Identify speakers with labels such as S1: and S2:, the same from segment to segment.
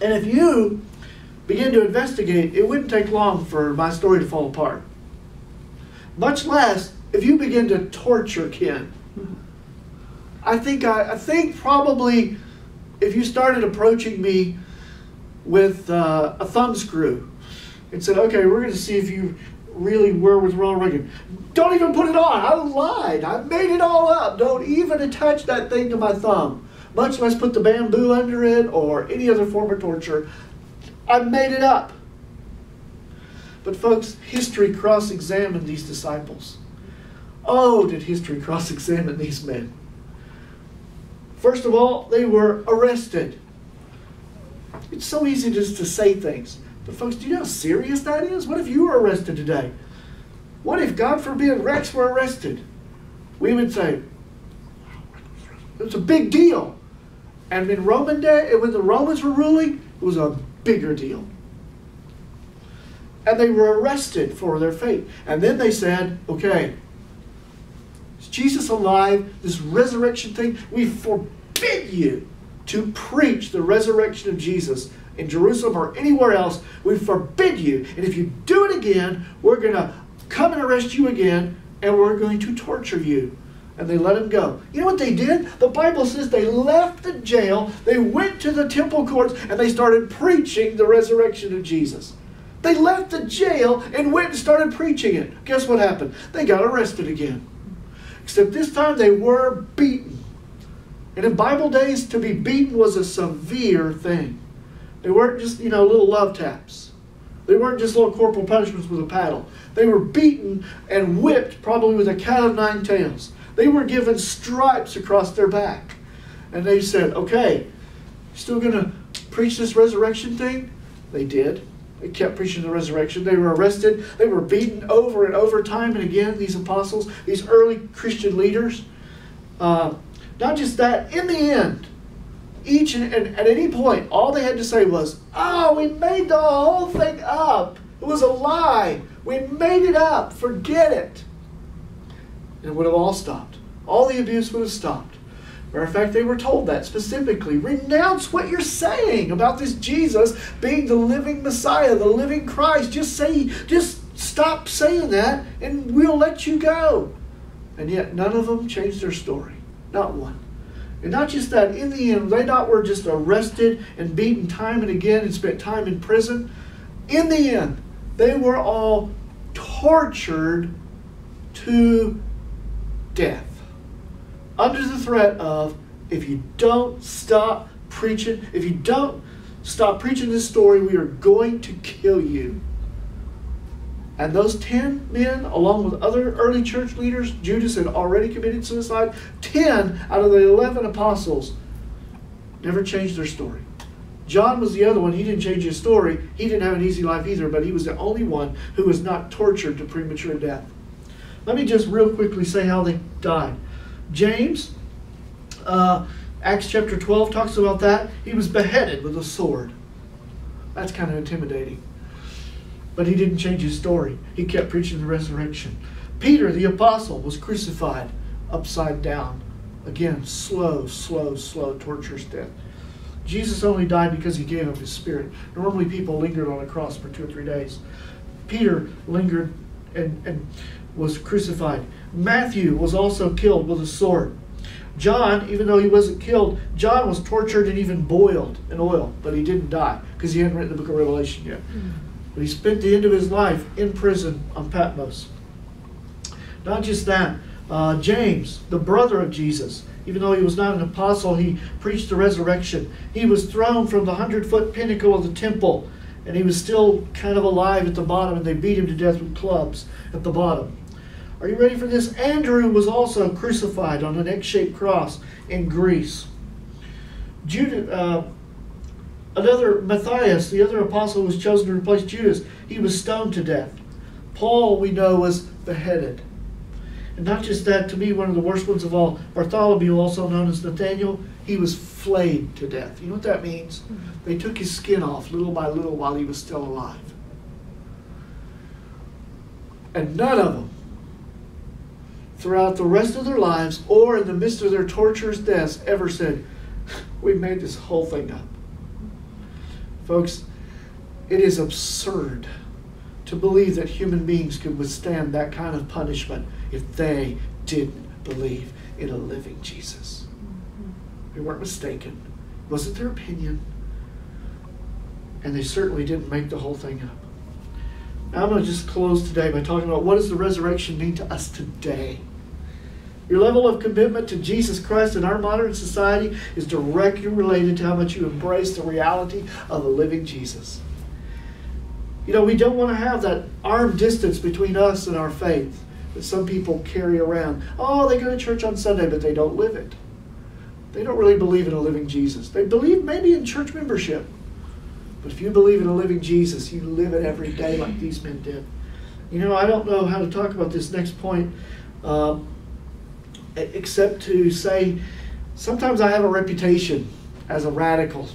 S1: And if you begin to investigate, it wouldn't take long for my story to fall apart. Much less if you begin to torture Ken. I think probably if you started approaching me with a thumb screw and said, okay, we're going to see if you really were with Ronald Reagan. Don't even put it on. I lied. I made it all up. Don't even attach that thing to my thumb, much less put the bamboo under it or any other form of torture. I made it up. But folks, history cross-examined these disciples. Oh, did history cross-examine these men. First of all, they were arrested. It's so easy just to say things. But folks, do you know how serious that is? What if you were arrested today? What if, God forbid, Rex were arrested? We would say, it was a big deal. And in Roman day, when the Romans were ruling, it was a bigger deal. And they were arrested for their faith. And then they said, okay, is Jesus alive? This resurrection thing, we forbid you to preach the resurrection of Jesus in Jerusalem or anywhere else. We forbid you. And if you do it again, we're going to come and arrest you again, and we're going to torture you. And they let him go. You know what they did? The Bible says they left the jail, they went to the temple courts, and they started preaching the resurrection of Jesus. They left the jail and went and started preaching it. Guess what happened? They got arrested again. Except this time they were beaten. And in Bible days, to be beaten was a severe thing. They weren't just, little love taps. They weren't just little corporal punishments with a paddle. They were beaten and whipped probably with a cat of nine tails. They were given stripes across their back. And they said, okay, still going to preach this resurrection thing? They did. They kept preaching the resurrection. They were arrested. They were beaten over and over time and again, these apostles, these early Christian leaders. Not just that, in the end, each and at any point, all they had to say was, oh, we made the whole thing up. It was a lie. We made it up. Forget it. And it would have all stopped. All the abuse would have stopped. Matter of fact, they were told that specifically. Renounce what you're saying about this Jesus being the living Messiah, the living Christ. Just stop saying that and we'll let you go. And yet none of them changed their story. Not one. And not just that, in the end, they not were just arrested and beaten time and again and spent time in prison. In the end, they were all tortured to death. Under the threat of, if you don't stop preaching, if you don't stop preaching this story, we are going to kill you. And those 10 men, along with other early church leaders, Judas had already committed suicide. 10 out of the 11 apostles never changed their story. John was the other one. He didn't change his story. He didn't have an easy life either, but he was the only one who was not tortured to premature death. Let me just real quickly say how they died. James, Acts chapter 12 talks about that. He was beheaded with a sword. That's kind of intimidating. But he didn't change his story. He kept preaching the resurrection. Peter, the apostle, was crucified upside down. Again, slow, torturous death. Jesus only died because he gave up his spirit. Normally people lingered on a cross for 2 or 3 days. Peter lingered and was crucified. Matthew was also killed with a sword. John, even though he wasn't killed, John was tortured and even boiled in oil, but he didn't die because he hadn't written the book of Revelation yet. But he spent the end of his life in prison on Patmos. Not just that, James, the brother of Jesus, even though he was not an apostle, he preached the resurrection. He was thrown from the 100-foot pinnacle of the temple, and he was still kind of alive at the bottom, and they beat him to death with clubs at the bottom. Are you ready for this? Andrew was also crucified on an egg-shaped cross in Greece. Matthias, the other apostle who was chosen to replace Judas, he was stoned to death. Paul, we know, was beheaded. And not just that, to me, one of the worst ones of all, Bartholomew, also known as Nathaniel, he was flayed to death. You know what that means? They took his skin off little by little while he was still alive. And none of them, throughout the rest of their lives or in the midst of their torturous deaths, ever said, we made this whole thing up. Folks, it is absurd to believe that human beings could withstand that kind of punishment if they didn't believe in a living Jesus. They weren't mistaken. It wasn't their opinion. And they certainly didn't make the whole thing up. Now I'm going to just close today by talking about what does the resurrection mean to us today. Your level of commitment to Jesus Christ in our modern society is directly related to how much you embrace the reality of a living Jesus. You know, we don't want to have that arm distance between us and our faith that some people carry around. Oh, they go to church on Sunday, but they don't live it. They don't really believe in a living Jesus. They believe maybe in church membership. But if you believe in a living Jesus, you live it every day like these men did. You know, I don't know how to talk about this next point except to say sometimes I have a reputation as a radical.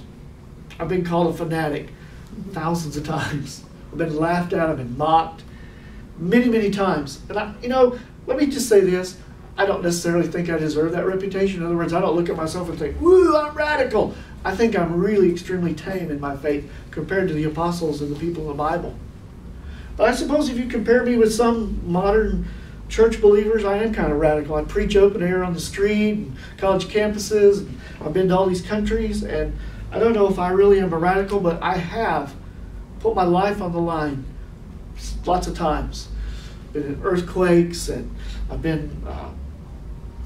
S1: I've been called a fanatic thousands of times. I've been laughed at, I've been mocked many, many times. And let me just say this. I don't necessarily think I deserve that reputation. In other words, I don't look at myself and think, woo, I'm radical. I think I'm really extremely tame in my faith compared to the apostles and the people in the Bible. But I suppose if you compare me with some modern church believers, I am kind of radical. I preach open air on the street and college campuses. And I've been to all these countries, and I don't know if I really am a radical, but I have put my life on the line lots of times. Been in earthquakes, and I've been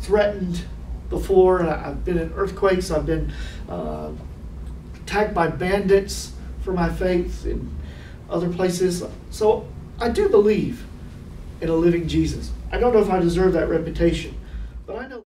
S1: threatened before. And I've been in earthquakes. I've been attacked by bandits for my faith in other places. So I do believe in a living Jesus. I don't know if I deserve that reputation, but I know